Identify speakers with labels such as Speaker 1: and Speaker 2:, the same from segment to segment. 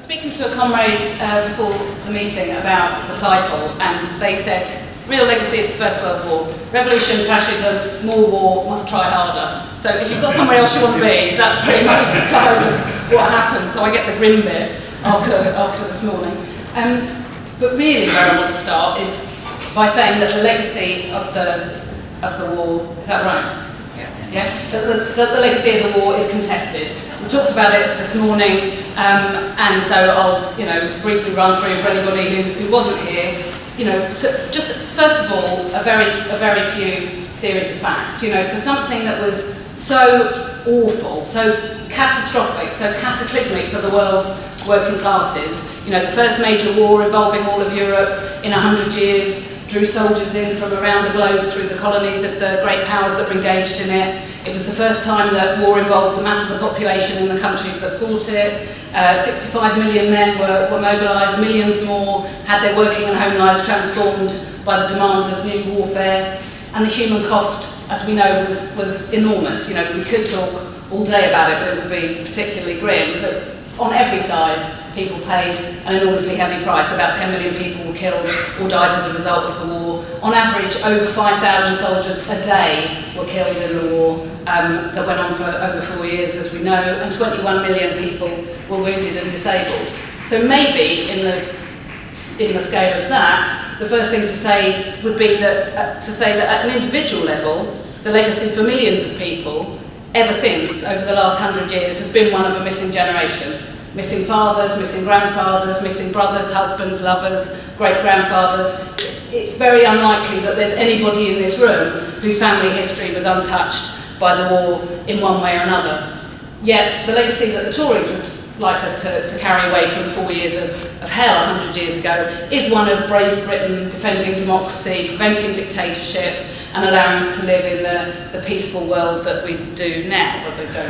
Speaker 1: was speaking to a comrade before the meeting about the title, and they said, real legacy of the First World War, revolution, fascism, more war, must try harder. So if you've got somewhere else you want to be, that's pretty much the size of what happened. So I get the grim bit after this morning. But really where I want to start is by saying that the legacy of the war, is that right? Yeah? That the legacy of the war is contested. We talked about it this morning, and so I'll briefly run through for anybody who wasn't here. So just first of all, a very few series of facts. For something that was so awful, so catastrophic, so cataclysmic for the world's working classes. The first major war involving all of Europe in 100 years. Drew soldiers in from around the globe through the colonies of the great powers that were engaged in it. It was the first time that war involved the mass of the population in the countries that fought it. 65 million men were mobilised, millions more had their working and home lives transformed by the demands of new warfare. And the human cost, as we know, was enormous. We could talk all day about it, but it would be particularly grim. But on every side, people paid an enormously heavy price. About 10 million people were killed or died as a result of the war. On average, over 5,000 soldiers a day were killed in the war that went on for over 4 years, as we know, and 21 million people were wounded and disabled. So maybe in the scale of that, the first thing to say would be that at an individual level, the legacy for millions of people ever since, over the last 100 years, has been one of a missing generation. Missing fathers, missing grandfathers, missing brothers, husbands, lovers, great-grandfathers. It's very unlikely that there's anybody in this room whose family history was untouched by the war in one way or another. Yet the legacy that the Tories would like us to carry away from 4 years of hell 100 years ago is one of brave Britain defending democracy, preventing dictatorship, and allowing us to live in the peaceful world that we do now, but we don't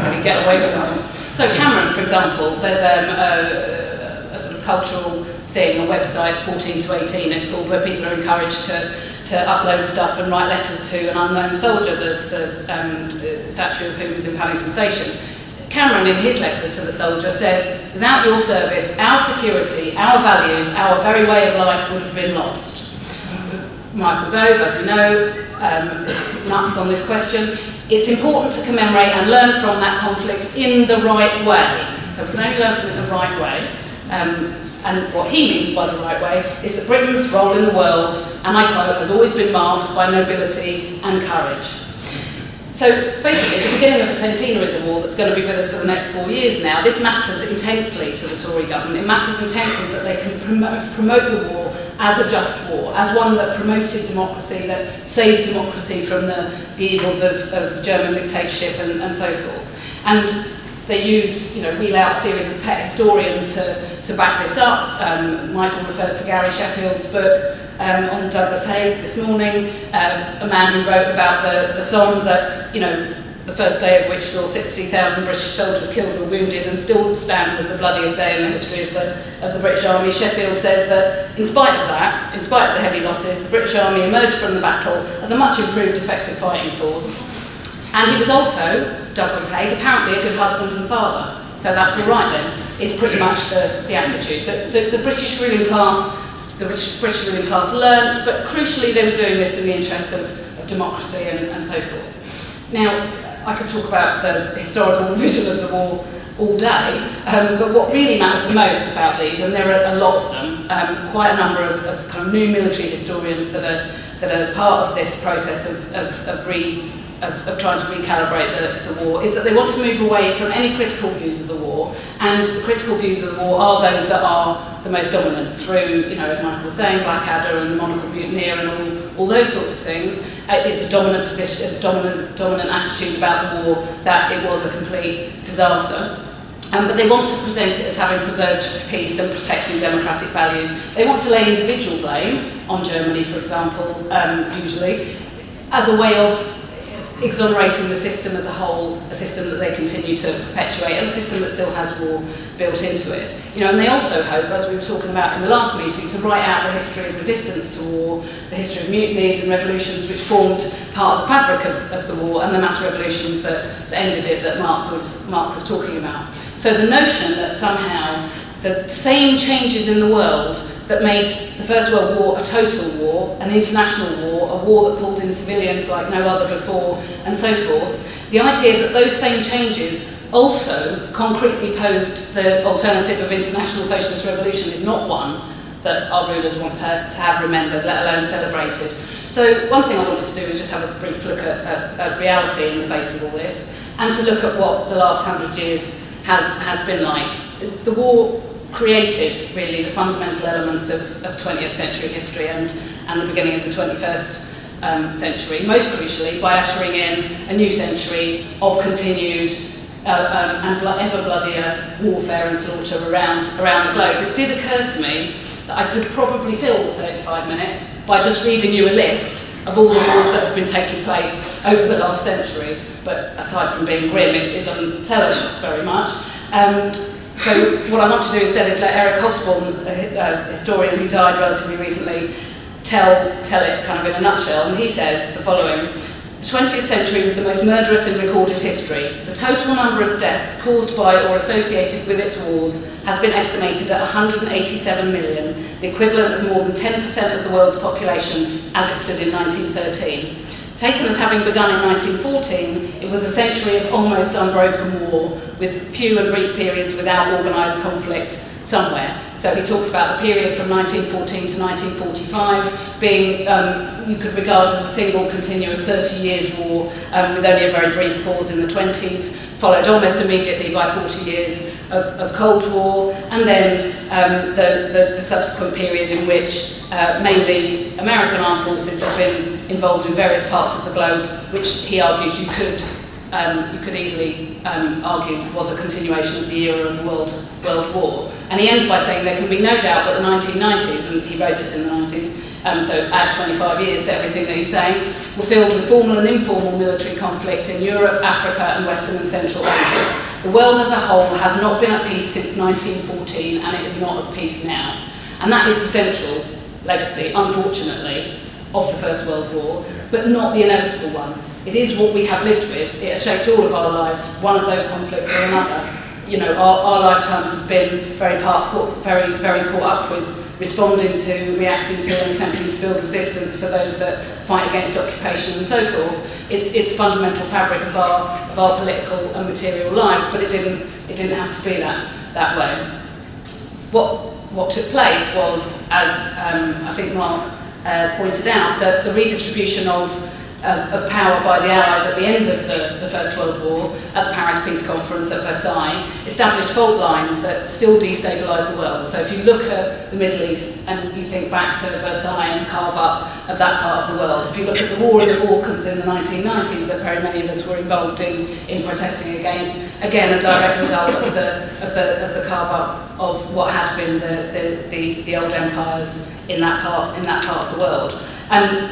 Speaker 1: really get away with that. So Cameron, for example, there's a sort of cultural thing, a website, 14 to 18 it's called, where people are encouraged to upload stuff and write letters to an unknown soldier, the statue of whom is in Paddington Station. Cameron, in his letter to the soldier, says, without your service, our security, our values, our very way of life would have been lost. Michael Gove, as we know, nuts on this question. It's important to commemorate and learn from that conflict in the right way. So we can only learn from it the right way. And what he means by the right way is that Britain's role in the world, and I quote, has always been marked by nobility and courage. So basically, at the beginning of a centenary of the war that's going to be with us for the next 4 years now, this matters intensely to the Tory government. It matters intensely that they can promote the war as a just war, as one that promoted democracy, that saved democracy from the evils of German dictatorship and so forth. And they use, wheel out a series of pet historians to back this up. Michael referred to Gary Sheffield's book on Douglas Haig this morning, a man who wrote about the Somme that, the first day of which saw 60,000 British soldiers killed or wounded and still stands as the bloodiest day in the history of the British Army. Sheffield says that in spite of that, in spite of the heavy losses, the British Army emerged from the battle as a much improved effective fighting force. And he was also, Douglas Haig, apparently a good husband and father. So that's all right then, is pretty much the attitude. The British ruling class, learnt, but crucially they were doing this in the interests of democracy and so forth. Now, I could talk about the historical revision of the war all day, but what really matters the most about these, and there are a lot of them, quite a number of kind of new military historians that are part of this process of trying to recalibrate the war, is that they want to move away from any critical views of the war, and the critical views of the war are those that are the most dominant through, as Michael was saying, Blackadder and the Monocle Mutineer and all those sorts of things. It's a dominant position, it's a dominant attitude about the war that it was a complete disaster. But they want to present it as having preserved peace and protecting democratic values. They want to lay individual blame on Germany, for example, usually, as a way of exonerating the system as a whole, a system that they continue to perpetuate, and a system that still has war built into it. And they also hope, as we were talking about in the last meeting, to write out the history of resistance to war, the history of mutinies and revolutions which formed part of the fabric of the war, and the mass revolutions that ended it that Mark was talking about. So the notion that somehow the same changes in the world that made the First World War a total war, an international war, a war that pulled in civilians like no other before, and so forth, the idea that those same changes also concretely posed the alternative of international socialist revolution is not one that our rulers want to have remembered, let alone celebrated. So one thing I wanted to do is just have a brief look at reality in the face of all this, and to look at what the last 100 years has been like. The war created really the fundamental elements of 20th century history and the beginning of the 21st century, most crucially by ushering in a new century of continued and ever bloodier warfare and slaughter around the globe. It did occur to me that I could probably fill 35 minutes by just reading you a list of all the wars that have been taking place over the last century, but aside from being grim, it doesn't tell us very much. So what I want to do instead is let Eric Hobsbawm, a historian who died relatively recently, tell it kind of in a nutshell, and he says the following: the 20th century was the most murderous in recorded history. The total number of deaths caused by or associated with its wars has been estimated at 187 million, the equivalent of more than 10% of the world's population as it stood in 1913. Taken as having begun in 1914, it was a century of almost unbroken war, with few and brief periods without organised conflict somewhere. So he talks about the period from 1914 to 1945 being, you could regard as a single continuous 30 years war, with only a very brief pause in the 20s, followed almost immediately by 40 years of Cold War, and then the subsequent period in which mainly American armed forces have been involved in various parts of the globe, which he argues you could easily argue was a continuation of the era of World War. And he ends by saying there can be no doubt that the 1990s, and he wrote this in the 90s, so add 25 years to everything that he's saying, were filled with formal and informal military conflict in Europe, Africa, and Western and Central Asia. The world as a whole has not been at peace since 1914, and it is not at peace now. And that is the central legacy, unfortunately, of the First World War, but not the inevitable one. It is what we have lived with. It has shaped all of our lives, one of those conflicts or another. You know, our lifetimes have been very caught up with responding to, reacting to, and attempting to build resistance for those that fight against occupation and so forth. It's fundamental fabric of our political and material lives, but it didn't have to be that way. What took place was, as I think Mark pointed out, that the redistribution of power by the Allies at the end of the First World War, at the Paris Peace Conference at Versailles, established fault lines that still destabilised the world. So if you look at the Middle East and you think back to Versailles and the carve-up of that part of the world, if you look at the war in the Balkans in the 1990s that very many of us were involved in protesting against, again a direct result of the carve-up of what had been the old empires in that part of the world. And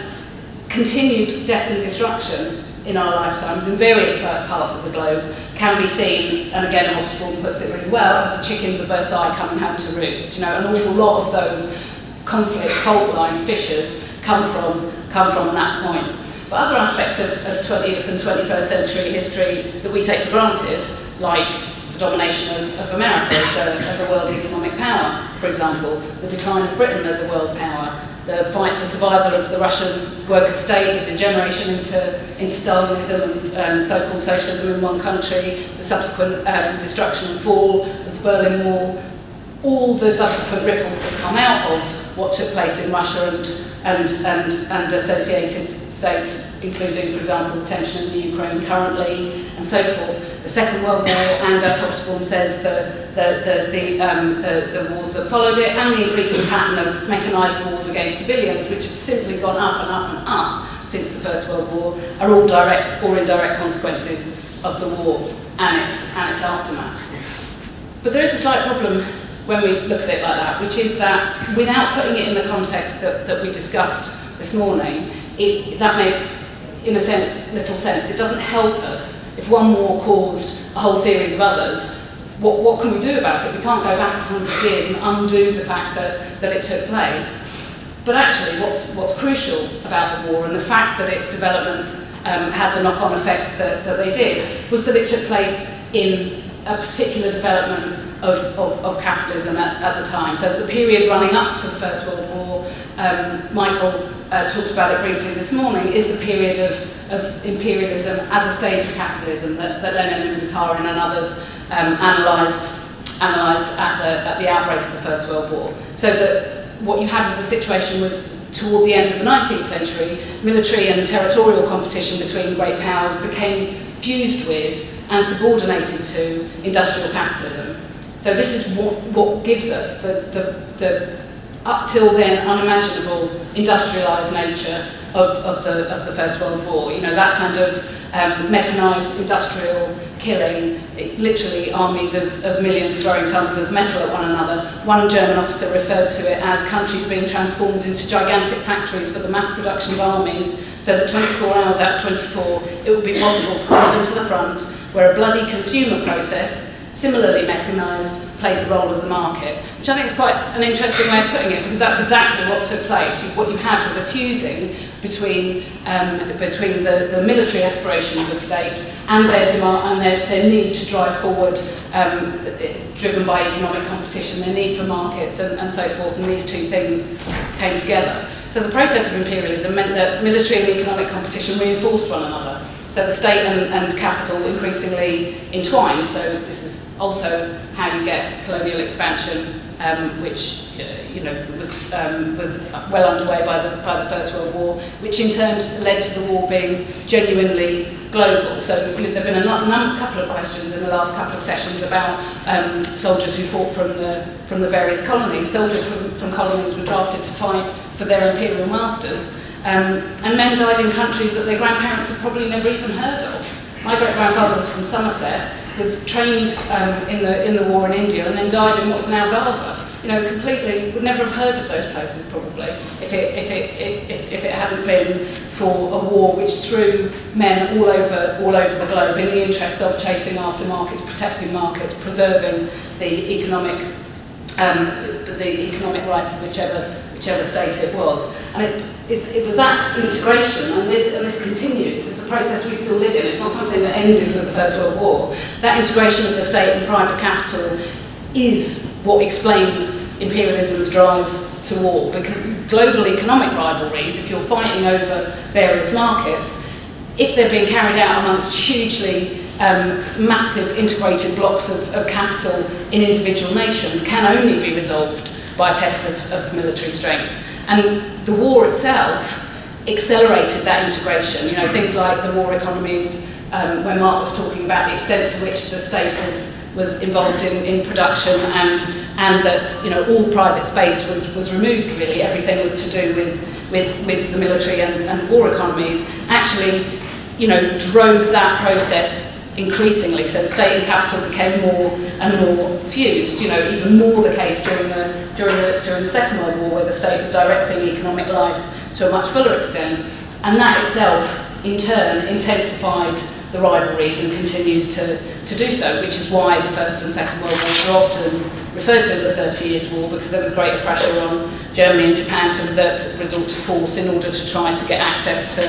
Speaker 1: continued death and destruction in our lifetimes in various parts of the globe can be seen, and again Hobsbawm puts it really well, as the chickens of Versailles coming home to roost. You know, an awful lot of those conflicts, fault lines, fissures come from that point. But other aspects of 20th and 21st century history that we take for granted, like the domination of America as a world economic power, for example, the decline of Britain as a world power, the fight for survival of the Russian worker state, the degeneration into Stalinism and so-called socialism in one country, the subsequent destruction and fall of the Berlin Wall, all the subsequent ripples that come out of what took place in Russia and associated states, including, for example, the tension in the Ukraine currently, and so forth. The Second World War, and as Hobsbawm says, the wars that followed it, and the increasing pattern of mechanised wars against civilians, which have simply gone up and up and up since the First World War, are all direct or indirect consequences of the war and its aftermath. But there is a slight problem when we look at it like that, which is that without putting it in the context that we discussed this morning, that makes, in a sense, little sense. It doesn't help us if one war caused a whole series of others. What can we do about it? We can't go back 100 years and undo the fact that it took place. But actually, what's crucial about the war, and the fact that its developments had the knock-on effects that they did, was that it took place in a particular development of capitalism at the time. So the period running up to the First World War, Michael talked about it briefly this morning, is the period of imperialism as a stage of capitalism that Lenin and Bukharin and others analysed at the outbreak of the First World War. So that what you had was a situation was, toward the end of the 19th century, military and territorial competition between great powers became fused with and subordinated to industrial capitalism. So this is what gives us the up till then unimaginable industrialised nature of the First World War. You know, that kind of mechanised industrial killing, literally armies of millions throwing tons of metal at one another. One German officer referred to it as countries being transformed into gigantic factories for the mass production of armies, so that 24 hours out of 24 it would be possible to send them to the front, where a bloody consumer process, similarly mechanised, played the role of the market, which I think is quite an interesting way of putting it, because that's exactly what took place. What you had was a fusing between the military aspirations of states and their demand and their need to drive forward, driven by economic competition, their need for markets and so forth, and these two things came together. So the process of imperialism meant that military and economic competition reinforced one another. So the state and capital increasingly entwined. So this is also how you get colonial expansion, which was well underway by the First World War, which in turn led to the war being genuinely global. So there have been a couple of questions in the last couple of sessions about soldiers who fought from the various colonies. Soldiers from colonies were drafted to fight for their imperial masters. And men died in countries that their grandparents had probably never even heard of. My great-grandfather was from Somerset, was trained in the war in India, and then died in what is now Gaza. You know, completely would never have heard of those places probably if it hadn't been for a war which threw men all over the globe in the interest of chasing after markets, protecting markets, preserving the economic rights of whichever state it was. And it was that integration, and this continues. It's a process we still live in. It's not something that ended with the First World War. That integration of the state and private capital is what explains imperialism's drive to war, because global economic rivalries, if you're fighting over various markets, if they're being carried out amongst hugely massive integrated blocks of capital in individual nations, can only be resolved by a test of military strength. And the war itself accelerated that integration. You know, things like the war economies, when Mark was talking about the extent to which the state was involved in production, and that, you know, all private space was removed really. Everything was to do with the military and war economies, actually, you know, drove that process increasingly. So the state and capital became more and more fused. You know, even more the case during the Second World War, where the state was directing economic life to a much fuller extent, and that itself, in turn, intensified the rivalries and continues to do so, which is why the First and Second World Wars are often referred to as a 30 Years' War, because there was greater pressure on Germany and Japan to resort to force in order to try to get access to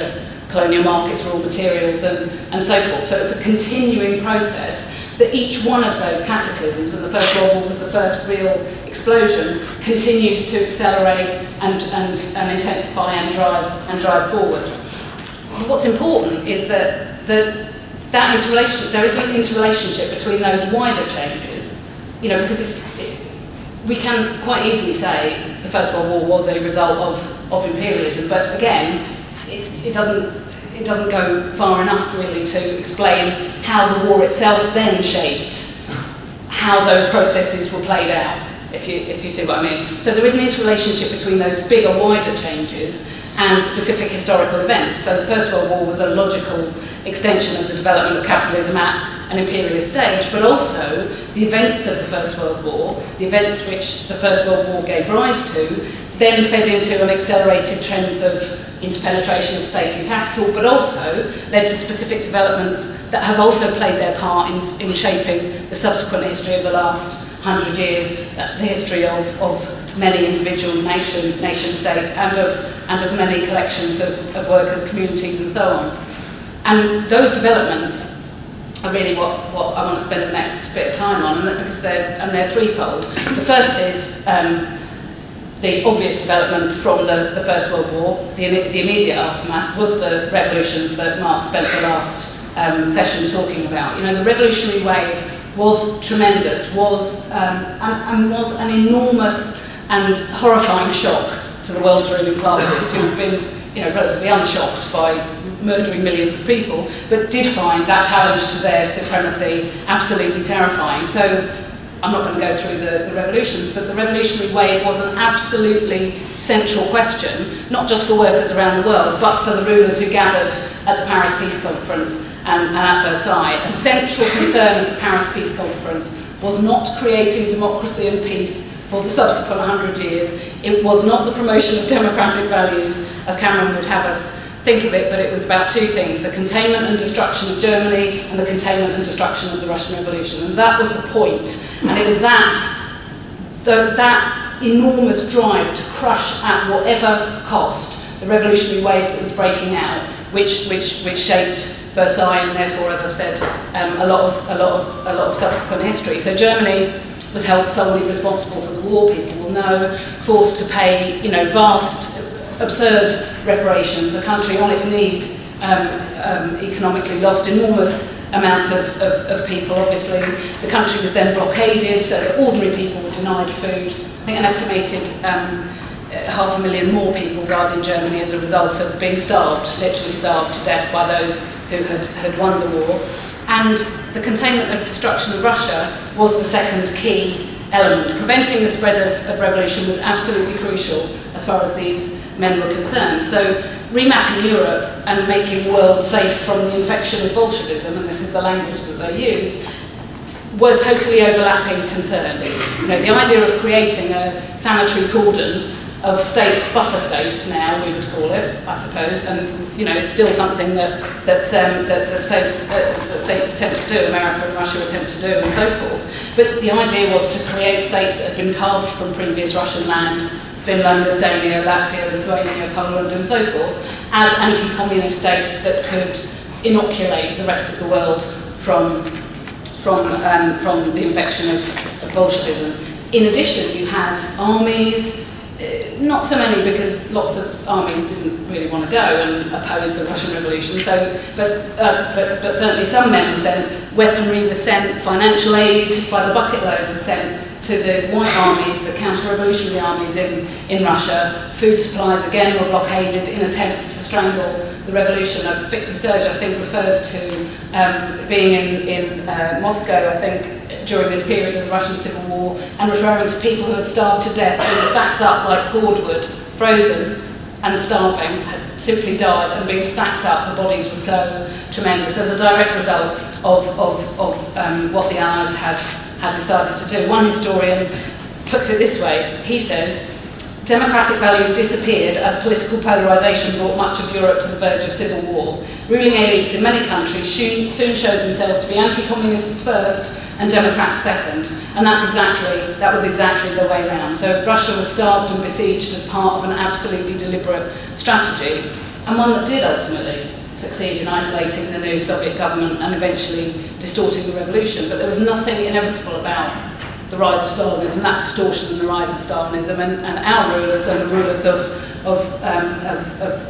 Speaker 1: colonial markets, raw materials, and so forth. So it's a continuing process that each one of those cataclysms, and the First World War was the first real explosion, continues to accelerate and intensify and drive forward. What's important is that there is an interrelationship between those wider changes, you know, because we can quite easily say the First World War was a result of imperialism, but again, it doesn't go far enough really to explain how the war itself then shaped how those processes were played out, if you see what I mean. So there is an interrelationship between those bigger, wider changes and specific historical events. So the First World War was a logical extension of the development of capitalism at an imperialist stage, but also the events of the First World War, the events which the First World War gave rise to, then fed into an accelerated trends of interpenetration of state and capital, but also led to specific developments that have also played their part in shaping the subsequent history of the last 100 years, the history of many individual nation states and of many collections of workers, communities, and so on. And those developments are really what I want to spend the next bit of time on, and because they're threefold. The first is the obvious development from the First World War. The immediate aftermath was the revolutions that Marx spent the last session talking about. You know, the revolutionary wave was tremendous, was an enormous and horrifying shock to the world's ruling classes, who had been, you know, relatively unshocked by murdering millions of people, but did find that challenge to their supremacy absolutely terrifying. So I'm not going to go through the revolutions, but the revolutionary wave was an absolutely central question, not just for workers around the world, but for the rulers who gathered at the Paris Peace Conference and at Versailles. A central concern of the Paris Peace Conference was not creating democracy and peace for the subsequent 100 years. It was not the promotion of democratic values, as Cameron would have us think of it, but it was about two things: the containment and destruction of Germany and the containment and destruction of the Russian Revolution. And that was the point. And it was that enormous drive to crush at whatever cost the revolutionary wave that was breaking out, which shaped Versailles, and therefore, as I've said, a lot of subsequent history. So Germany was held solely responsible for the war, people will know, forced to pay, you know, vast, absurd reparations. A country on its knees economically lost enormous amounts of people. Obviously, the country was then blockaded, so that ordinary people were denied food. I think an estimated 500,000 more people died in Germany as a result of being starved, literally starved to death by those who had won the war. And the containment and destruction of Russia was the second key element. Preventing the spread of revolution was absolutely crucial as far as these men were concerned. So remapping Europe and making the world safe from the infection of Bolshevism, and this is the language that they use, were totally overlapping concerns. You know, the idea of creating a sanitary cordon of states, buffer states now, we would call it, I suppose, and you know, it's still something that the states attempt to do, America and Russia attempt to do, and so forth. But the idea was to create states that had been carved from previous Russian land, Finland, Estonia, Latvia, Lithuania, Poland, and so forth, as anti-communist states that could inoculate the rest of the world from the infection of Bolshevism. In addition, you had armies. Not so many, because lots of armies didn't really want to go and oppose the Russian Revolution. So, but certainly some men were sent. Weaponry was sent. Financial aid by the bucket load was sent to the white armies, the counter-revolutionary armies in Russia. Food supplies again were blockaded in attempts to strangle the revolution. Victor Serge, I think, refers to being in Moscow, I think, during this period of the Russian Civil War, and referring to people who had starved to death, being stacked up like cordwood, frozen and starving, had simply died and being stacked up. The bodies were so tremendous as a direct result of what the Allies had decided to do. One historian puts it this way. He says, democratic values disappeared as political polarisation brought much of Europe to the verge of civil war. Ruling elites in many countries soon showed themselves to be anti-communists first and democrats second, and that was exactly the way round. So Russia was starved and besieged as part of an absolutely deliberate strategy, and one that did ultimately succeed in isolating the new Soviet government and eventually distorting the revolution. But there was nothing inevitable about the rise of Stalinism, that distortion and the rise of Stalinism, and our rulers and the rulers of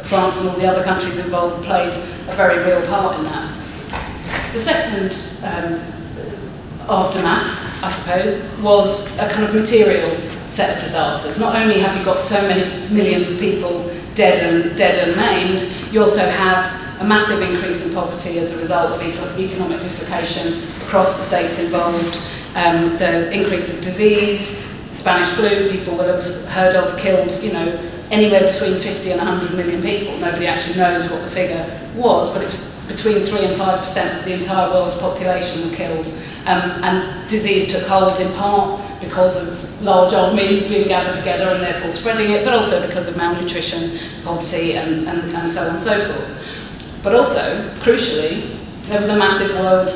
Speaker 1: France and all the other countries involved played a very real part in that. The second aftermath, I suppose, was a kind of material set of disasters. Not only have you got so many millions of people dead and maimed, you also have a massive increase in poverty as a result of economic dislocation across the states involved. The increase of disease, Spanish flu, people will have heard of, killed, you know, anywhere between 50 and 100 million people. Nobody actually knows what the figure was, but it was between 3 and 5% of the entire world's population were killed. And disease took hold in part because of large armies being gathered together and therefore spreading it, but also because of malnutrition, poverty, and so on and so forth. But also, crucially, there was a massive world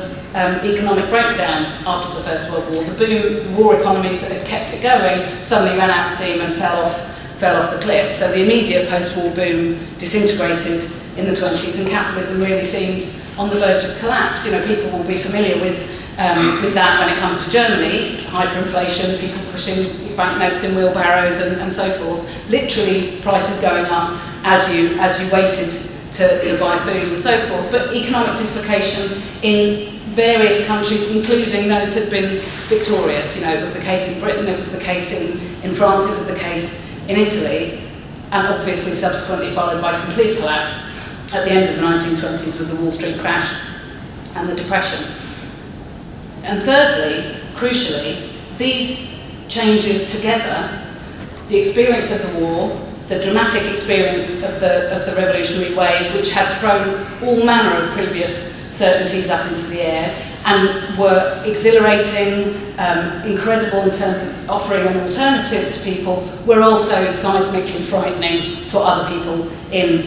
Speaker 1: economic breakdown after the First World War. The boom war economies that had kept it going suddenly ran out of steam and fell off fell off the cliff. So the immediate post-war boom disintegrated in the 20s, and capitalism really seemed on the verge of collapse. You know, people will be familiar with that when it comes to Germany, hyperinflation, people pushing banknotes in wheelbarrows and so forth. Literally prices going up as you waited to buy food and so forth. But economic dislocation in various countries, including those who had been victorious. You know, it was the case in Britain, it was the case in France, it was the case in Italy, and obviously subsequently followed by complete collapse at the end of the 1920s with the Wall Street crash and the Depression. And thirdly, crucially, these changes together, the experience of the war, the dramatic experience of the revolutionary wave, which had thrown all manner of previous certainties up into the air and were exhilarating, incredible in terms of offering an alternative to people, were also seismically frightening for other people in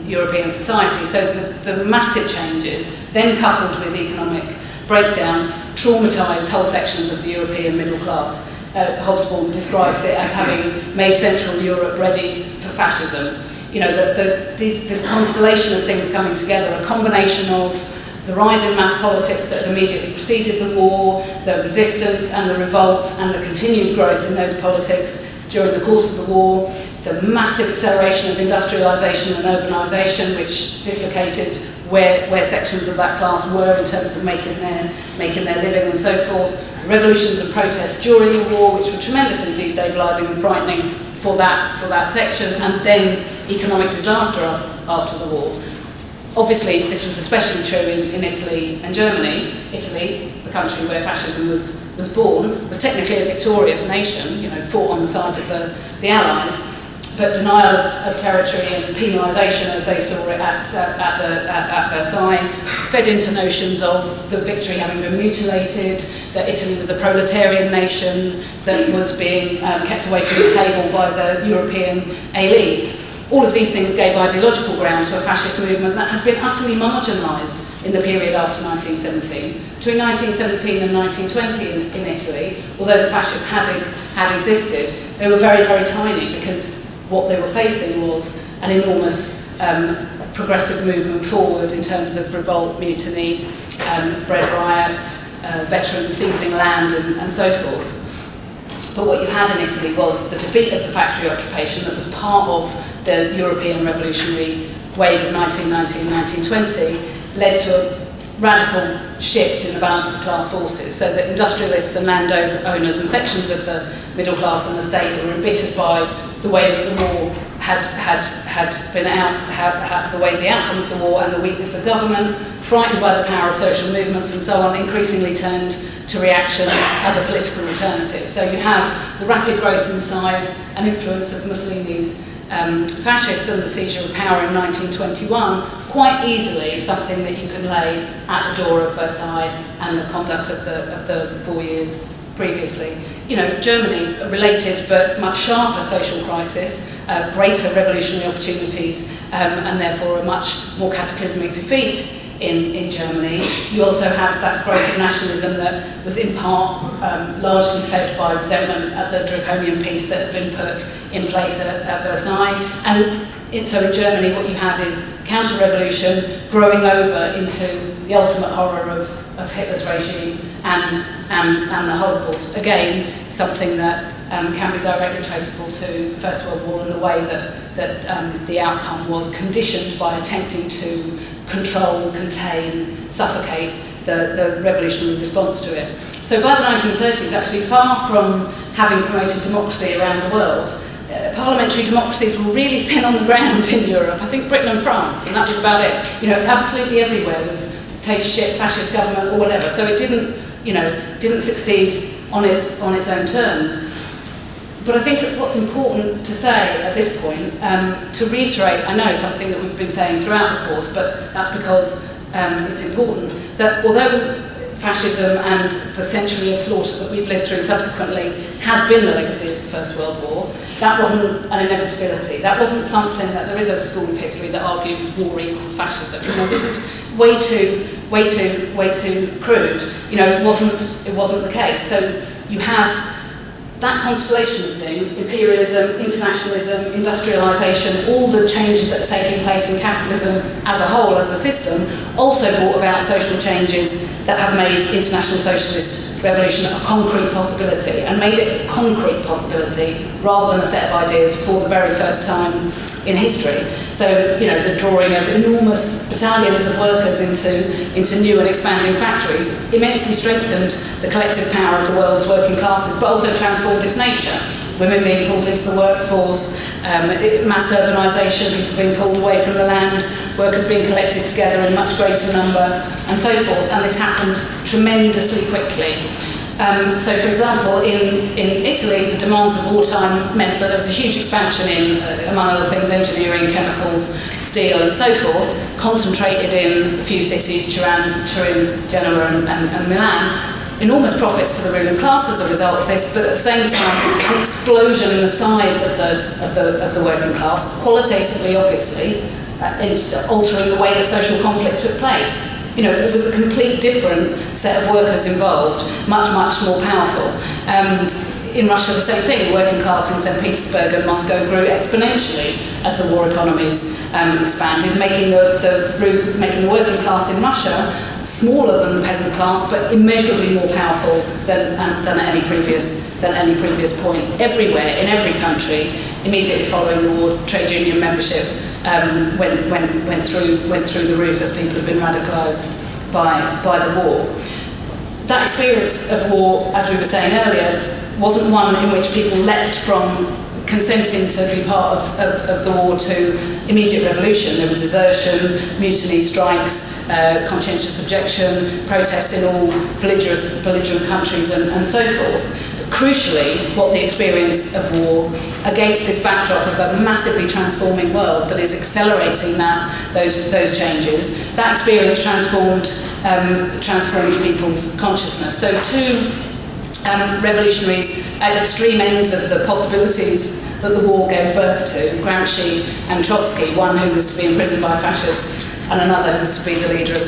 Speaker 1: European society. So the massive changes, then coupled with economic breakdown, traumatised whole sections of the European middle class. Hobsbawm describes it as having made Central Europe ready for fascism. You know, this constellation of things coming together, a combination of the rise in mass politics that had immediately preceded the war, the resistance and the revolt and the continued growth in those politics during the course of the war, the massive acceleration of industrialisation and urbanisation, which dislocated where sections of that class were in terms of making their living and so forth, revolutions and protests during the war, which were tremendously destabilising and frightening for that section, and then economic disaster after the war. Obviously, this was especially true in Italy and Germany. Italy, the country where fascism was born, was technically a victorious nation, you know, fought on the side of the Allies, but denial of territory and penalisation, as they saw it at Versailles, fed into notions of the victory having been mutilated, that Italy was a proletarian nation that was being kept away from the table by the European elites. All of these things gave ideological ground to a fascist movement that had been utterly marginalised in the period after 1917. Between 1917 and 1920 in Italy, although the fascists had existed, they were very, very tiny, because what they were facing was an enormous progressive movement forward in terms of revolt, mutiny, bread riots, veterans seizing land and so forth. But what you had in Italy was the defeat of the factory occupation that was part of the European revolutionary wave of 1919 and 1920, led to a radical shift in the balance of class forces, so that industrialists and landowners and sections of the middle class and the state were embittered by the way that the war had been the way the outcome of the war and the weakness of government, frightened by the power of social movements and so on, increasingly turned to reaction as a political alternative. So you have the rapid growth in size and influence of Mussolini's fascists and the seizure of power in 1921, quite easily something that you can lay at the door of Versailles and the conduct of the 4 years previously. You know, Germany, a related but much sharper social crisis, greater revolutionary opportunities, and therefore a much more cataclysmic defeat in Germany. You also have that growth of nationalism that was in part largely fed by resentment at the draconian peace that had been put in place at Versailles. And so in Germany what you have is counter-revolution growing over into the ultimate horror of Hitler's regime and the Holocaust. Again, something that can be directly traceable to the First World War and the way that the outcome was conditioned by attempting to control, contain, suffocate the revolutionary response to it. So by the 1930s, actually, far from having promoted democracy around the world, parliamentary democracies were really thin on the ground in Europe. I think Britain and France, and that was about it. You know, absolutely everywhere was take shit, fascist government or whatever. So it didn't succeed on its own terms. But I think what's important to say at this point, to reiterate, I know something that we've been saying throughout the course, but that's because it's important, that although fascism and the century of slaughter that we've lived through subsequently has been the legacy of the First World War, that wasn't an inevitability. That wasn't something that there is a school of history that argues war equals fascism. You know, this is way too crude. You know, it wasn't the case. So you have that constellation of things, means imperialism, internationalism, industrialisation, all the changes that are taking place in capitalism as a whole, as a system, also brought about social changes that have made international socialist revolution a concrete possibility, and made it a concrete possibility rather than a set of ideas for the very first time in history. So, you know, the drawing of enormous battalions of workers into new and expanding factories immensely strengthened the collective power of the world's working classes, but also transformed its nature. Women being pulled into the workforce, mass urbanisation, people being pulled away from the land, workers being collected together in much greater number, and so forth. And this happened tremendously quickly. So, for example, in Italy, the demands of wartime meant that there was a huge expansion in, among other things, engineering, chemicals, steel, and so forth, concentrated in a few cities, Turin, Genoa, and Milan. Enormous profits for the ruling class as a result of this, but at the same time, an explosion in the size of the working class, qualitatively, obviously, altering the way that social conflict took place. You know, there was a complete different set of workers involved, much, much more powerful. In Russia, the same thing. The working class in St. Petersburg and Moscow grew exponentially as the war economies expanded, making the working class in Russia smaller than the peasant class, but immeasurably more powerful than at any previous point. Everywhere, in every country, immediately following the war, trade union membership went through the roof as people have been radicalised by the war. That experience of war, as we were saying earlier, wasn't one in which people leapt from consenting to be part of the war to immediate revolution. There were desertion, mutiny, strikes, conscientious objection, protests in all belligerent countries and so forth. Crucially, what the experience of war, against this backdrop of a massively transforming world that is accelerating those changes, that experience transformed people's consciousness. So two revolutionaries at extreme ends of the possibilities that the war gave birth to, Gramsci and Trotsky, one who was to be imprisoned by fascists and another who was to be the leader of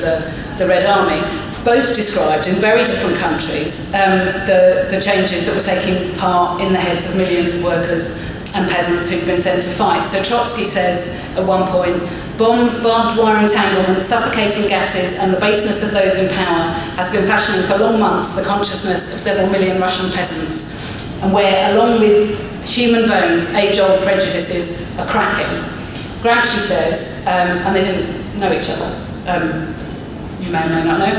Speaker 1: the Red Army, both described in very different countries the changes that were taking part in the heads of millions of workers and peasants who'd been sent to fight. So Trotsky says at one point, bombs, barbed wire entanglements, suffocating gases, and the baseness of those in power has been fashioning for long months the consciousness of several million Russian peasants, and where, along with human bones, age-old prejudices are cracking. Gramsci says, and they didn't know each other, you may or may not know,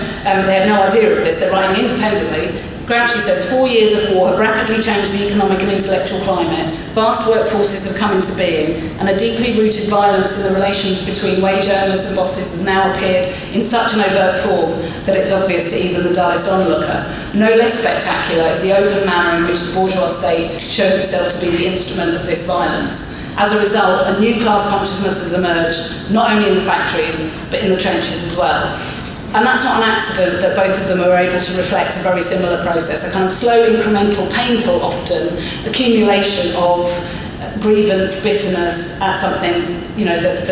Speaker 1: they had no idea of this, they're writing independently. Gramsci says, 4 years of war have rapidly changed the economic and intellectual climate, vast workforces have come into being, and a deeply rooted violence in the relations between wage earners and bosses has now appeared in such an overt form that it's obvious to even the dullest onlooker. No less spectacular is the open manner in which the bourgeois state shows itself to be the instrument of this violence. As a result, a new class consciousness has emerged, not only in the factories, but in the trenches as well. And that's not an accident that both of them are able to reflect a very similar process, a kind of slow, incremental, painful often, accumulation of grievance, bitterness at something, you know, that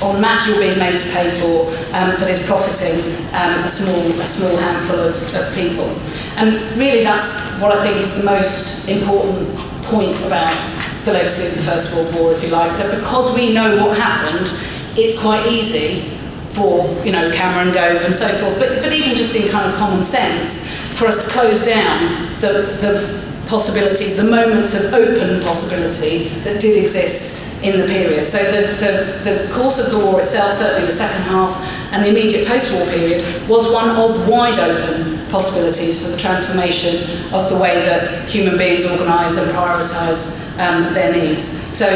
Speaker 1: en masse you're being made to pay for, that is profiting a small handful of people. And really that's what I think is the most important point about the legacy of the First World War, if you like, that because we know what happened, it's quite easy for, you know, Cameron, Gove and so forth, but even just in kind of common sense, for us to close down the possibilities, the moments of open possibility that did exist in the period. So the course of the war itself, certainly the second half, and the immediate post-war period, was one of wide open possibilities for the transformation of the way that human beings organise and prioritise their needs. So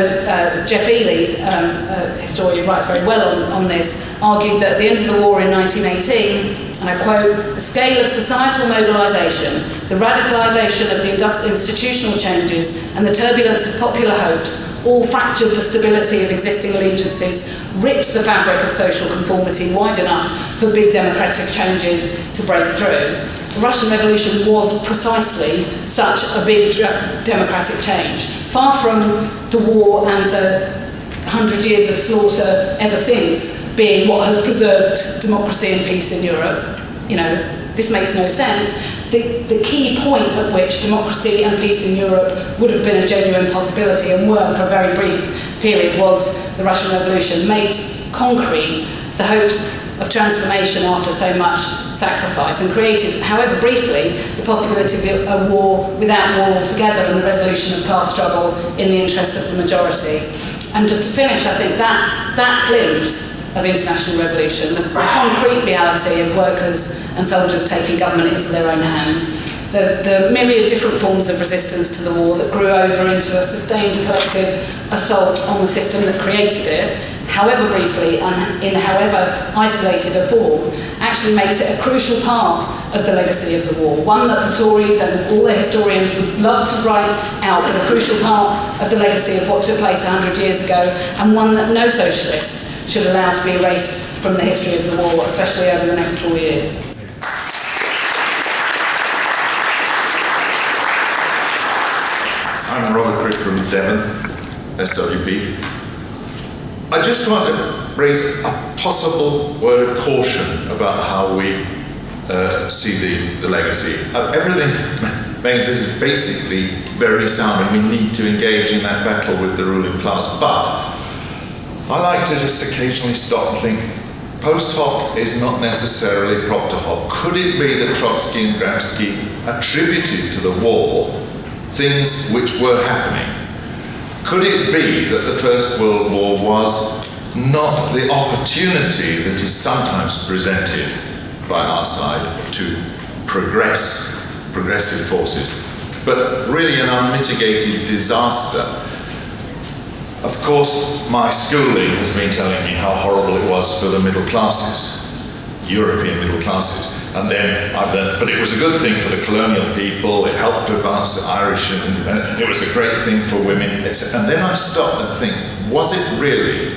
Speaker 1: Jeff Ely, a historian who writes very well on this, argued that at the end of the war in 1918, and I quote, the scale of societal mobilisation, the radicalisation of the institutional changes and the turbulence of popular hopes all fractured the stability of existing allegiances, ripped the fabric of social conformity wide enough for big democratic changes to break through. The Russian Revolution was precisely such a big democratic change. Far from the war and the 100 years of slaughter ever since being what has preserved democracy and peace in Europe, you know, this makes no sense. the key point at which democracy and peace in Europe would have been a genuine possibility, and were for a very brief period, was the Russian Revolution, made concrete the hopes of transformation after so much sacrifice, and created, however briefly, the possibility of a war without war altogether, and the resolution of class struggle in the interests of the majority. And just to finish, I think that glimpse of international revolution, the concrete reality of workers and soldiers taking government into their own hands, the myriad different forms of resistance to the war that grew over into a sustained collective assault on the system that created it, however briefly and in however isolated a form, actually makes it a crucial part of the legacy of the war. One that the Tories and all their historians would love to write out, but a crucial part of the legacy of what took place 100 years ago, and one that no socialist should allow to be erased from the history of the war, especially over the next 4 years.
Speaker 2: I'm Robert Crick from Devon, SWP. I just want to raise a possible word of caution about how we see the legacy. Everything Megan says is basically very sound, and we need to engage in that battle with the ruling class. But I like to just occasionally stop and think, post hoc is not necessarily propter hoc. Could it be that Trotsky and Gramsci attributed to the war things which were happening? Could it be that the First World War was not the opportunity that is sometimes presented by our side to progressive forces, but really an unmitigated disaster? Of course, my schooling has been telling me how horrible it was for the middle classes, European middle classes. And then I've learned, but it was a good thing for the colonial people, it helped to advance the Irish, and it was a great thing for women, etc. And then I stopped and think, was it really?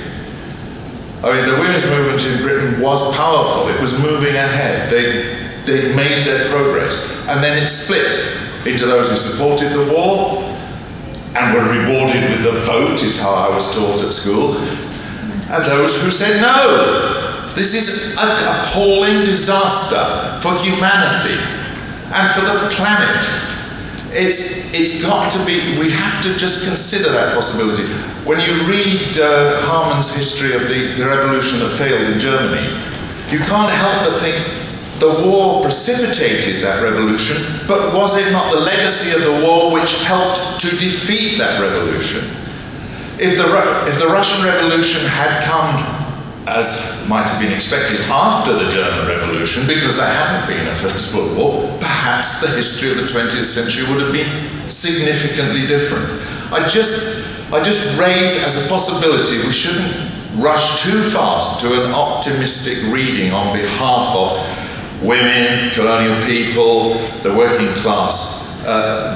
Speaker 2: I mean, the women's movement in Britain was powerful, it was moving ahead, they made their progress. And then it split into those who supported the war and were rewarded with the vote, is how I was taught at school, and those who said no. This is an appalling disaster for humanity and for the planet. It's got to be, we have to just consider that possibility. When you read Haman's history of the revolution that failed in Germany, you can't help but think the war precipitated that revolution, but was it not the legacy of the war which helped to defeat that revolution? If the Russian Revolution had come, as might have been expected, after the German Revolution, because there hadn't been a First World War, perhaps the history of the 20th century would have been significantly different. I just raise as a possibility we shouldn't rush too fast to an optimistic reading on behalf of women, colonial people, the working class,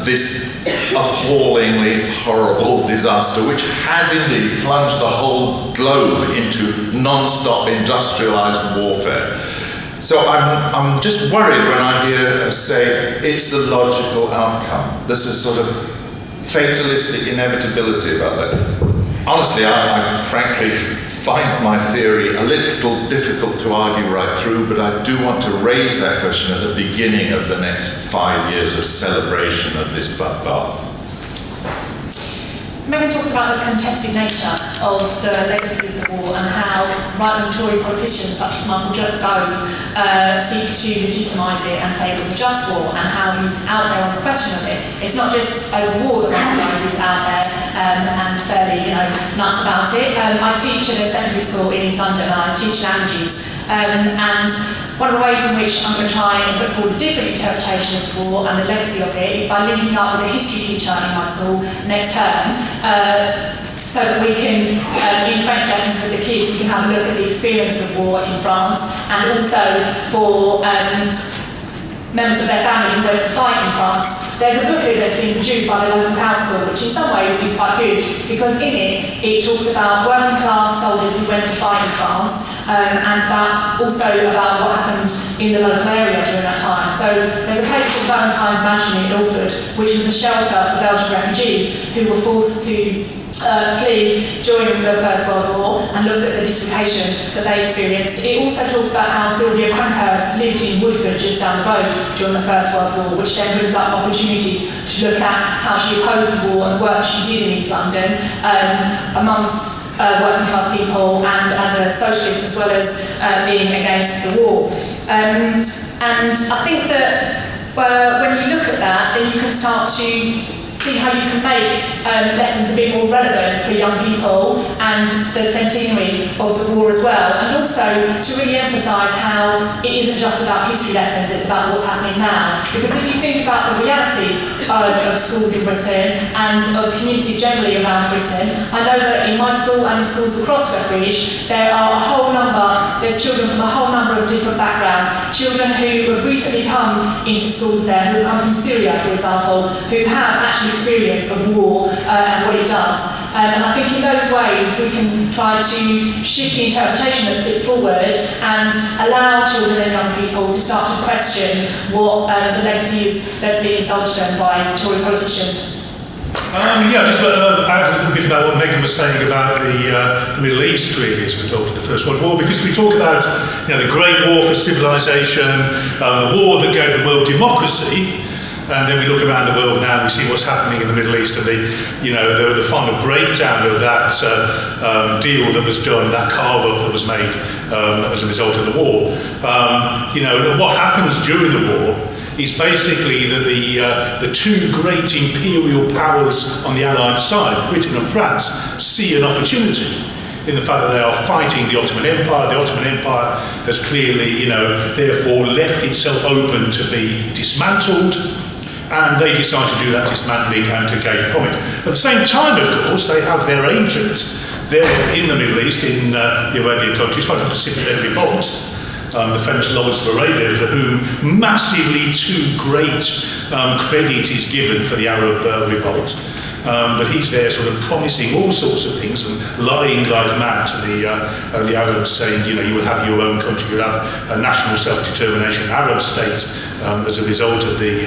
Speaker 2: this appallingly horrible disaster, which has indeed plunged the whole globe into non-stop industrialized warfare. So I'm just worried when I hear us say it's the logical outcome. There's a sort of fatalistic inevitability about that. Honestly, I frankly find my theory a little difficult to argue right through, but I do want to raise that question at the beginning of the next 5 years of celebration of this bloodbath.
Speaker 3: Megan talked about the contested nature of the legacy of the war and how right-wing Tory politicians such as Michael Gove seek to legitimise it and say it was a just war, and how he's out there on the question of it. It's not just over war that Michael Gove is out there and fairly, nuts about it. I teach at a secondary school in East London, and I teach languages. And one of the ways in which I'm going to try and put forward a different interpretation of the war and the legacy of it is by linking up with a history teacher in my school next term, so that we can, in French lessons with the kids, we can have a look at the experience of war in France, and also for members of their family who went to fight in France. There's a booklet that's been produced by the local council, which in some ways is quite good, because in it talks about working class soldiers who went to fight in France, and also about what happened in the local area during that time. So there's a place called Valentine's Mansion in Ilford, which was a shelter for Belgian refugees who were forced to flee during the First World War, and looked at the dislocation that they experienced. It also talks about how Sylvia Pankhurst lived in Woodford just down the road during the First World War, which then brings up opportunities to look at how she opposed the war and the work she did in East London amongst working class people, and as a socialist as well as being against the war. And I think that when you look at that, then you can start to see how you can make lessons a bit more relevant for young people and the centenary of the war as well, and also to really emphasise how it isn't just about history lessons, it's about what's happening now. Because if you think about the reality of schools in Britain and of communities generally around Britain, I know that in my school and in schools across Redbridge, there's children from a whole number of different backgrounds, children who have recently come into schools there, who have come from Syria, for example, who have actually experience of war and what it does. And I think in those ways we can try to shift the interpretation a bit forward and allow children and young people to start to question what the legacy is that's being sold to them by Tory politicians.
Speaker 4: Yeah, just add a little bit about what Megan was saying about the Middle East, really, as we talked about the First World War, because we talk about the Great War for civilization, the war that gave the world democracy. And then we look around the world now and we see what's happening in the Middle East, and the final breakdown of that deal that was done, that carve-up that was made as a result of the war. What happens during the war is basically that the two great imperial powers on the Allied side, Britain and France, see an opportunity in the fact that they are fighting the Ottoman Empire. The Ottoman Empire has clearly, therefore left itself open to be dismantled. And they decide to do that dismantling and to gain from it. At the same time, of course, they have their agent there in the Middle East, in the Arabian countries, trying to precipitate revolt. The famous Lawrence of Arabia, to whom massively too great credit is given for the Arab revolt. But he's there sort of promising all sorts of things and lying like mad to the Arabs, saying, you will have your own country, you'll have a national self-determination Arab state as a result of the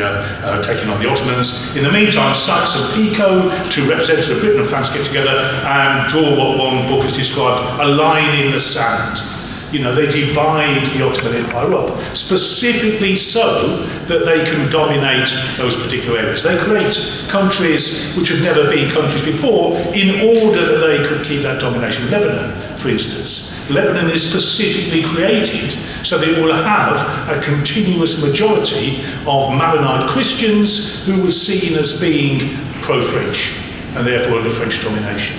Speaker 4: taking on the Ottomans. In the meantime, Sykes and Picot, two representatives of Britain and France, get together and draw what one book has described, a line in the sand. They divide the Ottoman Empire up, specifically so that they can dominate those particular areas. They create countries which have never been countries before in order that they could keep that domination. Lebanon, for instance. Lebanon is specifically created so that it will have a continuous majority of Maronite Christians who were seen as being pro-French and therefore under French domination.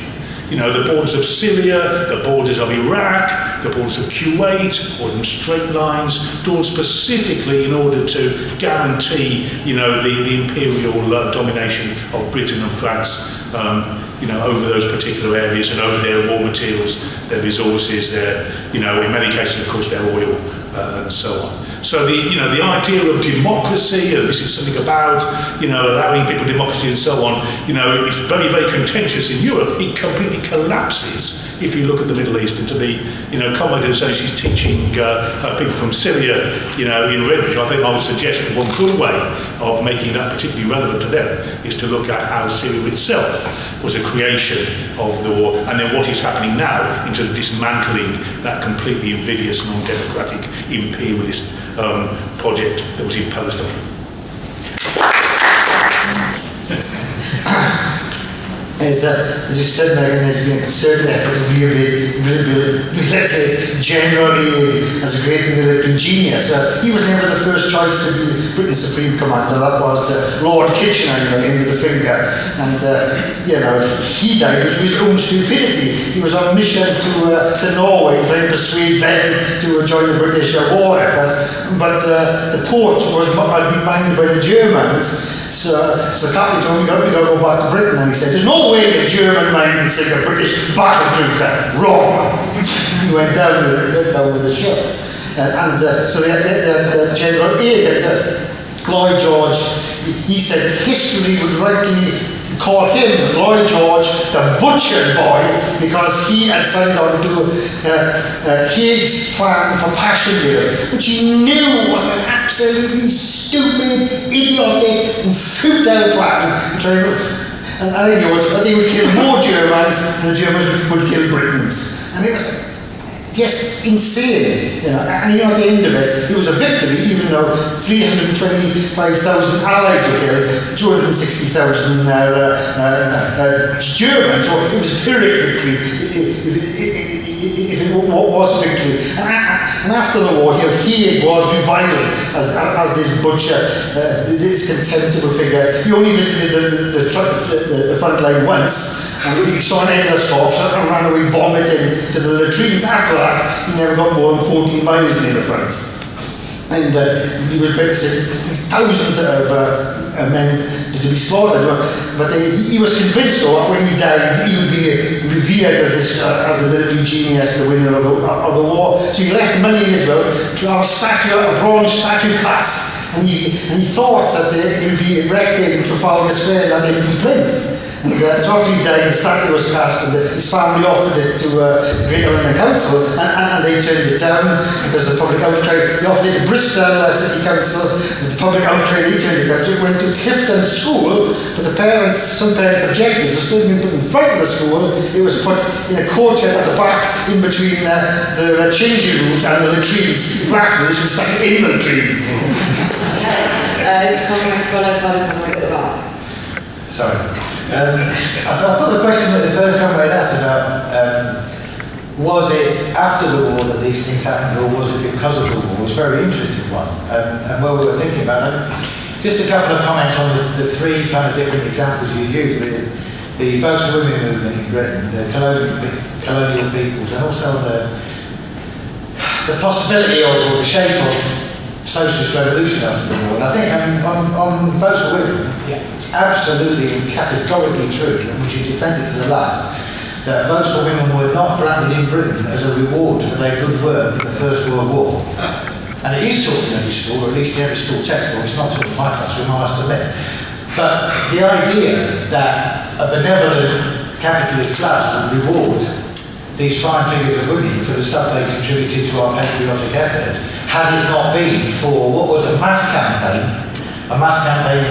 Speaker 4: The borders of Syria, the borders of Iraq, the borders of Kuwait, all of them straight lines, drawn specifically in order to guarantee, the imperial domination of Britain and France, over those particular areas and over their raw materials, their resources, their, in many cases, of course, their oil and so on. So the idea of democracy, and this is something about, allowing people democracy and so on, it's very, very contentious in Europe. It completely collapses if you look at the Middle East into the, Comrade who says she's teaching people from Syria, in Redbridge. I think I would suggest that one good way of making that particularly relevant to them is to look at how Syria itself was a creation of the war, and then what is happening now into the dismantling that completely invidious, non-democratic, imperialist project that was imposed on them.
Speaker 5: As you said, Megan, there's been a concerted effort to rehabilitate generally as a great military genius. He was never the first choice to be Britain's Supreme Commander. That was Lord Kitchener, in with a finger. And, he died due to his own stupidity. He was on a mission to Norway, trying to persuade them to join the British war effort. But the port had been mined by the Germans. So the captain told me, we got to go back to Britain, and he said, there's no way a German mine can sink a British battle cruiser. Wrong. He went down with the ship. So the General Agent, Lloyd George, he said history would rightly call him, Lloyd George, the butcher's boy, because he had signed on to Haig's plan for Passchendaele, which he knew was an absolutely stupid, idiotic and futile plan. And I knew that they would kill more Germans and the Germans would kill Britons. And it was just insane, and at the end of it, it was a victory, even though 325,000 allies were killed, 260,000 Germans, so it was a Pyrrhic victory, if it was a victory. And after the war, he was reviled as this butcher, this contemptible figure. He only visited the front line once, and he saw an endless corpse and ran away vomiting to the latrines. After that, he never got more than 14 miles near the front. And he was basically thousands of men to be slaughtered. But he was convinced, though, that when he died, he would be revered as the military genius, the winner of the war. So he left money in his will to have a bronze statue cast. And he thought that it would be erected in Trafalgar Square, that empty plinth. And so after he died, the statue was cast, and his family offered it to the Greater London Council, and they turned it down because of the public outcry. They offered it to Bristol City Council, but the public outcry, they turned it down. So it went to Clifton School, but some parents objected. So instead of being put in front of the school, it was put in a courtyard at the back, in between the changing rooms and the latrines. Lastly, this was stuck in the latrines.
Speaker 6: It's coming followed by the comment at the back.
Speaker 7: Sorry. I thought the question that the first comrade asked about was it after the war that these things happened, or was it because of the war, was a very interesting one. And what we were thinking about it, just a couple of comments on the three kind of different examples you used, the Votes for Women movement in Britain, the colonial peoples, and also the possibility of, or the shape of socialist revolution after the war. And I think on Votes for Women, it's absolutely and categorically true, and we should defend it to the last, that Votes for Women were not granted in Britain as a reward for their good work in the First World War. And it is taught in every school, or at least in every school textbook. It's not taught in my classroom, I must admit. But the idea that a benevolent capitalist class would reward these fine figures of women for the stuff they contributed to our patriotic effort, had it not been for what was a mass campaign in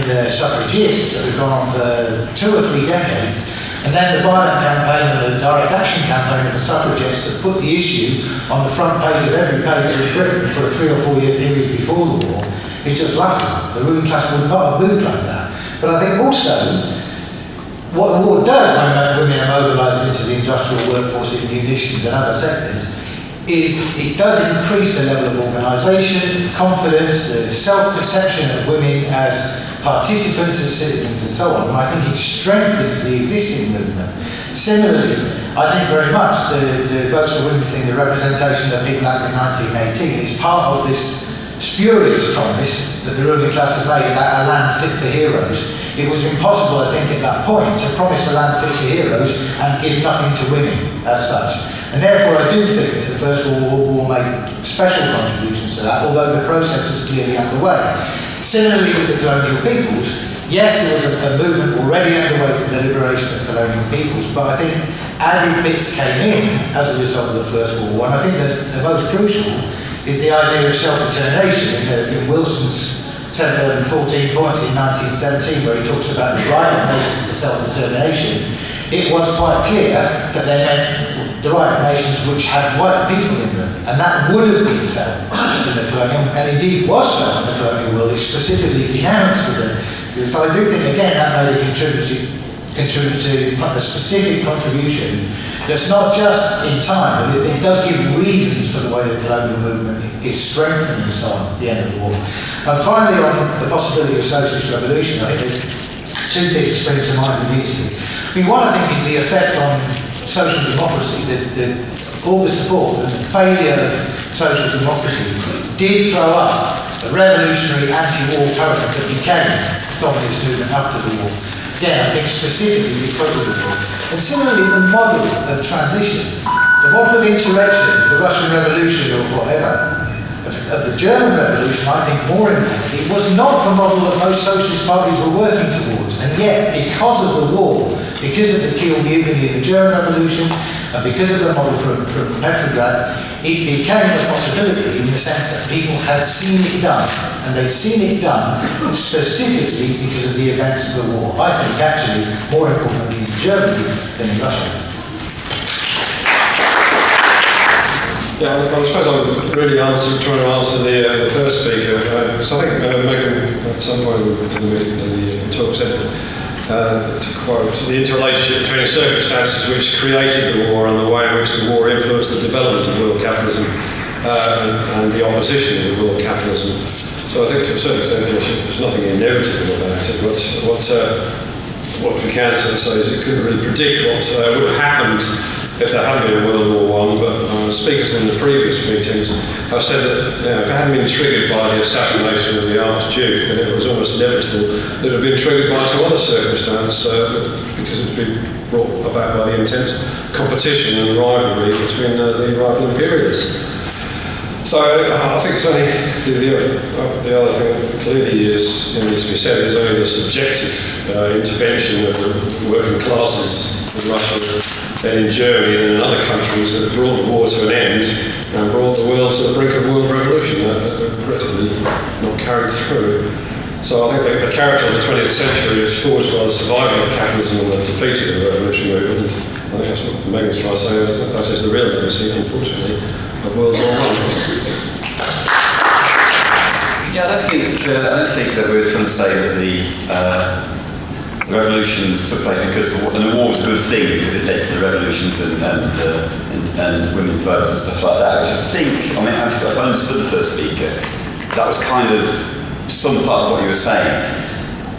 Speaker 7: the suffragists that had gone on for 2 or 3 decades, and then the violent campaign and the direct action campaign of the suffragettes that put the issue on the front page of every paper in Britain for a 3 or 4 year period before the war, is just laughable. The ruling class would not have moved like that. But I think also, what the war does when women are mobilised into the industrial workforce in munitions and other sectors, is it does increase the level of organisation, confidence, the self-perception of women as participants, as citizens and so on. And I think it strengthens the existing movement. Similarly, I think very much the Votes for Women thing, the representation of people out in 1918, is part of this spurious promise that the ruling class has made about a land fit for heroes. It was impossible, I think, at that point to promise a land fit for heroes and give nothing to women as such. And therefore I do think that the First World War made special contributions to that, although the process was clearly underway. Similarly with the colonial peoples, yes, there was a movement already underway for the liberation of colonial peoples, but I think added bits came in as a result of the First World War. And I think that the most crucial is the idea of self-determination in Wilson's 14 points in 1917, where he talks about the right of nations to self-determination. It was quite clear that they meant the right of nations which had white people in them, and that would have been felt in the colonial, and indeed was felt in the colonial world. It's specifically denounced as a. So I do think again that made a contribute to a specific contribution that's not just in time, but it does give reasons for the way the colonial movement is strengthened and so on at the end of the war. And finally, on the possibility of socialist revolution, I think there's 2 things spring to mind immediately. I mean, one I think is the effect on social democracy. The August 4th and the failure of social democracy did throw up a revolutionary anti-war current that became the communist movement after the war. Again, I think specifically because of the war. And similarly, the model of transition, the model of insurrection, the Russian Revolution or whatever, of the German Revolution, I think more important, it was not the model that most socialist parties were working towards. And yet, because of the war, because of the Kiel Mutiny in the German Revolution, and because of the model from Petrograd, it became a possibility in the sense that people had seen it done, and they'd seen it done specifically because of the events of the war. I think actually more importantly in Germany than in Russia.
Speaker 8: Yeah, I suppose I'm really trying to answer the first speaker. So I think Megan at some point in the talk said, to quote, the interrelationship between circumstances which created the war and the way in which the war influenced the development of world capitalism and the opposition of world capitalism. So I think to a certain extent there's nothing inevitable about it. What we can say is it couldn't really predict what would have happened if there hadn't been a World War I, but speakers in the previous meetings have said that if it hadn't been triggered by the assassination of the Archduke, then it was almost inevitable that it would have been triggered by some other circumstance because it had been brought about by the intense competition and rivalry between the rival imperialists. So I think it's only the other thing that clearly needs to be said is only the subjective intervention of the working classes in Russia and in Germany and in other countries that brought the war to an end and brought the world to the brink of world revolution that regrettably not carried through. So I think the character of the 20th century is forged by the survival of capitalism and the defeat of the revolution movement. I think that's what Megan's trying to say, that is the real legacy, unfortunately, of World War I.
Speaker 9: Yeah, I don't think that we're trying to say that the revolutions took place because the war was a good thing because it led to the revolutions and women's votes and stuff like that. Which I think, if I understood the first speaker, that was kind of some part of what you were saying.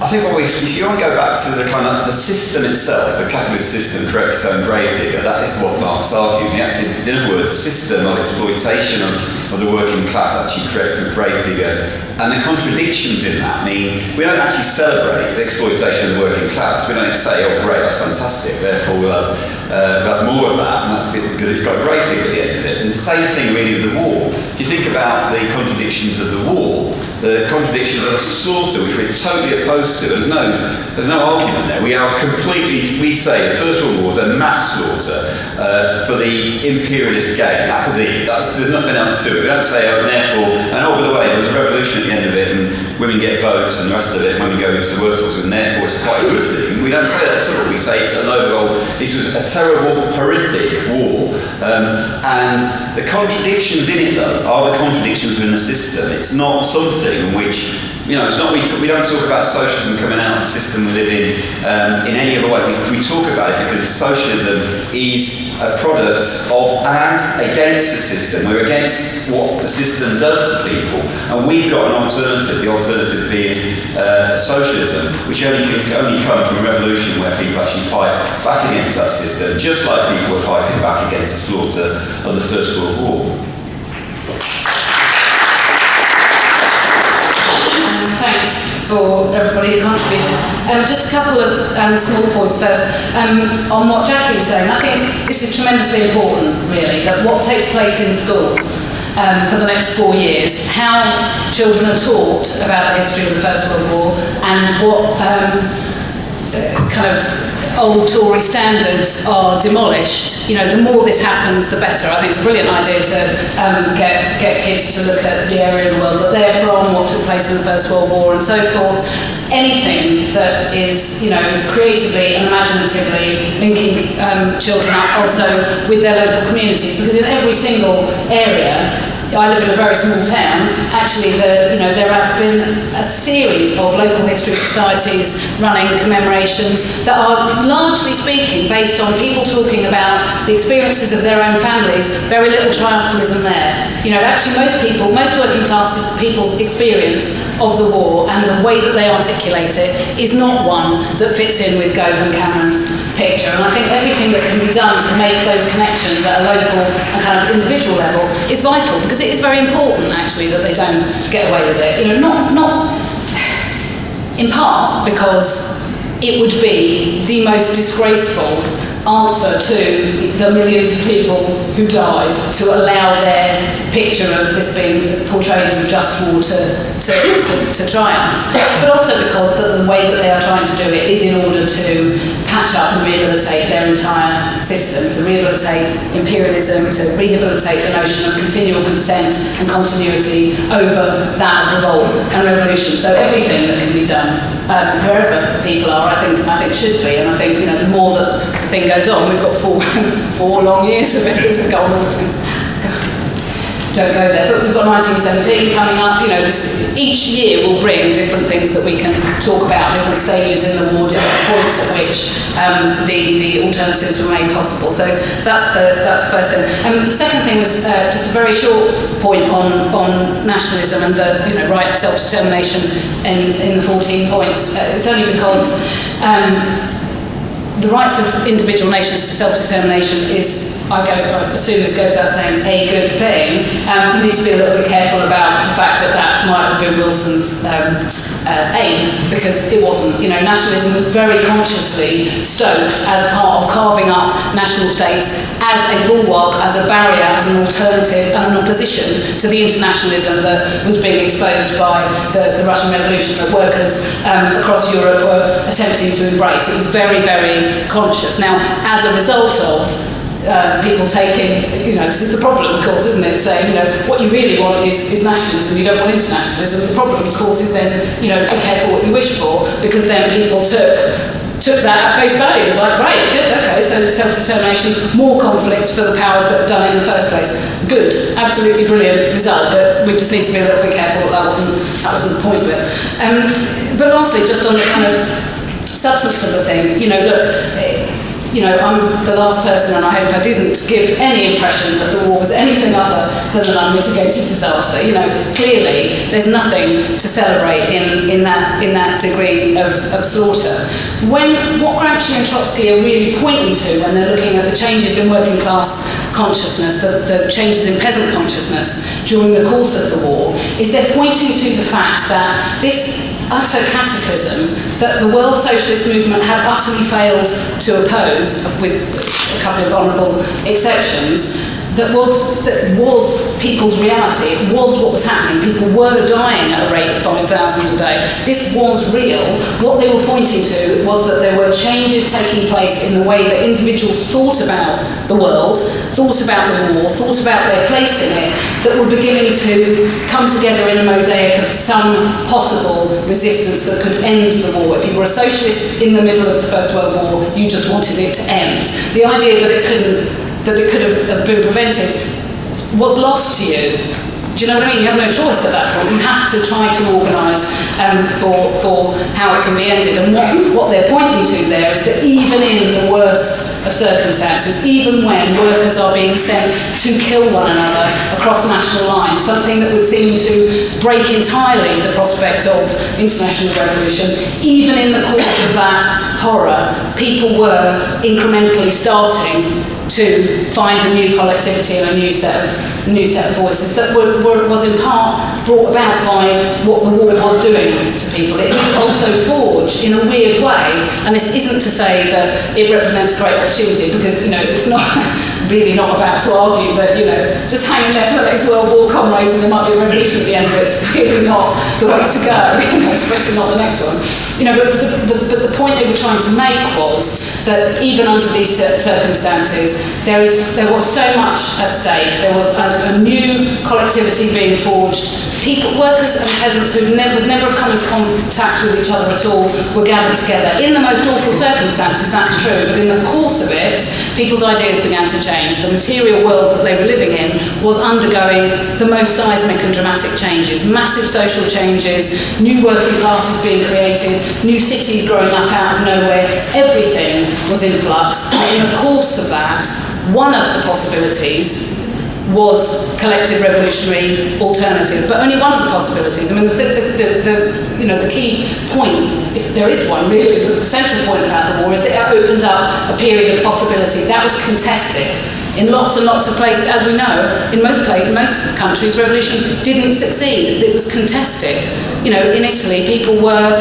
Speaker 9: I think if you want to go back to the kind of the system itself, the capitalist system creates its own gravedigger. That is what Marx argues. And actually, in other words, a system of exploitation of the working class actually creates a gravedigger. And the contradictions in that mean we don't actually celebrate the exploitation of the working class. We don't say, oh great, that's fantastic, therefore we'll have more of that, and that's because it's got a gravedigger at the end of it. And the same thing really with the war. If you think about the contradictions of the war, the contradictions of a slaughter, which we're totally opposed to, and there's no argument there. We say the First World War was a mass slaughter for the imperialist gain. That was it. There's nothing else to it. We don't say, oh, therefore, and oh, by the way, there was a revolution at the end of it, and women get votes, and the rest of it, women go into the workforce, and therefore it's quite a good thing. We don't say that at all. We say it's a load of old, this was a terrible, horrific war, and the contradictions in it, though, are the contradictions in the system. It's not something which, it's not, we don't talk about socialism coming out of the system we live in any other way. We talk about it because socialism is a product of and against the system. We're against what the system does to people, and we've got an alternative, the alternative being socialism, which only can come from a revolution where people actually fight back against that system, just like people were fighting back against the slaughter of the First World War.
Speaker 1: Thanks for everybody who contributed. Just a couple of small points first. On what Jackie was saying, I think this is tremendously important, really, that what takes place in schools for the next 4 years, how children are taught about the history of the First World War and what kind of old Tory standards are demolished. The more this happens, the better. I think it's a brilliant idea to get kids to look at the area of the world that they're from, what took place in the First World War, and so forth. Anything that is, creatively and imaginatively linking children up also with their local communities, because in every single area, I live in a very small town, actually there have been a series of local history societies running commemorations that are largely speaking based on people talking about the experiences of their own families, very little triumphalism there. Actually most working class people's experience of the war and the way that they articulate it is not one that fits in with Gove and Cameron's picture. And I think everything that can be done to make those connections at a local and kind of individual level is vital, because it is very important actually that they don't get away with it. Not in part because it would be the most disgraceful answer to the millions of people who died, to allow their picture of this being portrayed as a just war to triumph, but also because the way that they are trying to do it is in order to patch up and rehabilitate their entire system, to rehabilitate imperialism, to rehabilitate the notion of continual consent and continuity over that of revolt and revolution. So everything that can be done, wherever people are, I think should be. And I think, the more that the thing goes on, we've got four long years of it to go on. Don't go there, but we've got 1917 coming up. Each year will bring different things that we can talk about, different stages in the war, different points at which the alternatives were made possible. So that's the first thing. The second thing was just a very short point on nationalism and the right of self-determination in the 14 points. It's only because the rights of individual nations to self-determination is, I assume this goes without saying, a good thing. We need to be a little bit careful about the fact that that might have been Wilson's aim, because it wasn't. Nationalism was very consciously stoked as part of carving up national states as a bulwark, as a barrier, as an alternative and an opposition to the internationalism that was being exposed by the Russian Revolution that workers across Europe were attempting to embrace. It was very, very conscious. Now, as a result of people taking, this is the problem, of course, isn't it? Saying, what you really want is nationalism, you don't want internationalism. The problem, of course, is then, be careful what you wish for, because then people took that at face value. It was like, great, good, okay, so self-determination, more conflict for the powers that have done it in the first place. Good, absolutely brilliant result, but we just need to be a little bit careful that wasn't the point of it. But lastly, just on the kind of substance of the thing, I'm the last person, and I hope I didn't give any impression that the war was anything other than an unmitigated disaster. Clearly there's nothing to celebrate in that degree of slaughter. What Gramsci and Trotsky are really pointing to when they're looking at the changes in working class consciousness, the changes in peasant consciousness during the course of the war, is they're pointing to the fact that this utter cataclysm that the world socialist movement had utterly failed to oppose, with a couple of honourable exceptions, that was people's reality. It was what was happening. People were dying at a rate of 5,000 a day. This was real. What they were pointing to was that there were changes taking place in the way that individuals thought about the world, thought about the war, thought about their place in it, that were beginning to come together in a mosaic of some possible resistance that could end the war. If you were a socialist in the middle of the First World War, you just wanted it to end. The idea that it could have been prevented was lost to you. Do you know what I mean? You have no choice at that point. You have to try to organise for how it can be ended. And what they're pointing to there is that even in the worst of circumstances, even when workers are being sent to kill one another across national lines, something that would seem to break entirely the prospect of international revolution, even in the course of that horror, people were incrementally starting to find a new collectivity and a new set of voices that was in part brought about by what the war was doing to people. It did also forge in a weird way, and this isn't to say that it represents great opportunity, because it's not really not about to argue that just hanging there for the next World War, comrades, and there might be a revolution at the end of it. It's really not the way to go, especially not the next one. But the point they were trying to make was that even under these circumstances, there was so much at stake. There was a new collectivity being forged. Workers and peasants who would never have come into contact with each other at all were gathered together. In the most awful circumstances, that's true, but in the course of it, people's ideas began to change. The material world that they were living in was undergoing the most seismic and dramatic changes, massive social changes, new working classes being created, new cities growing up out of nowhere. Everything was in flux. And in the course of that, one of the possibilities was collective revolutionary alternative, but only one of the possibilities. I mean, the key point, if there is one really, the central point about the war is that it opened up a period of possibility that was contested in lots and lots of places. As we know, in most countries, revolution didn't succeed. It was contested. In Italy, people were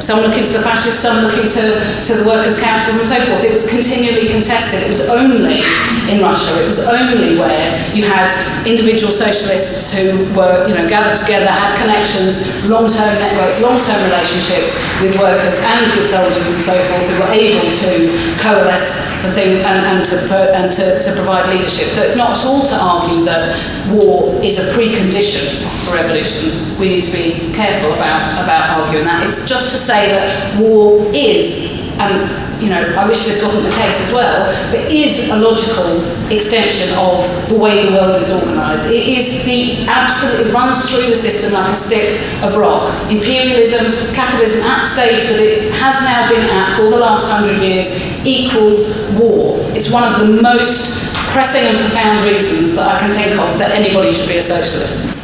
Speaker 1: some look into the fascists, some look into the workers' council and so forth. It was continually contested. It was only in Russia, it was only where you had individual socialists who were, gathered together, had connections, long-term networks, long-term relationships with workers and with soldiers and so forth, who were able to coalesce the thing and to provide leadership. So it's not at all to argue that war is a precondition for revolution. We need to be careful about arguing that. It's just to say that war is, and I wish this wasn't the case as well, but is a logical extension of the way the world is organised. It is it runs through the system like a stick of rock. Imperialism, capitalism, at the stage that it has now been at for the last 100 years, equals war. It's one of the most pressing and profound reasons that I can think of that anybody should be a socialist.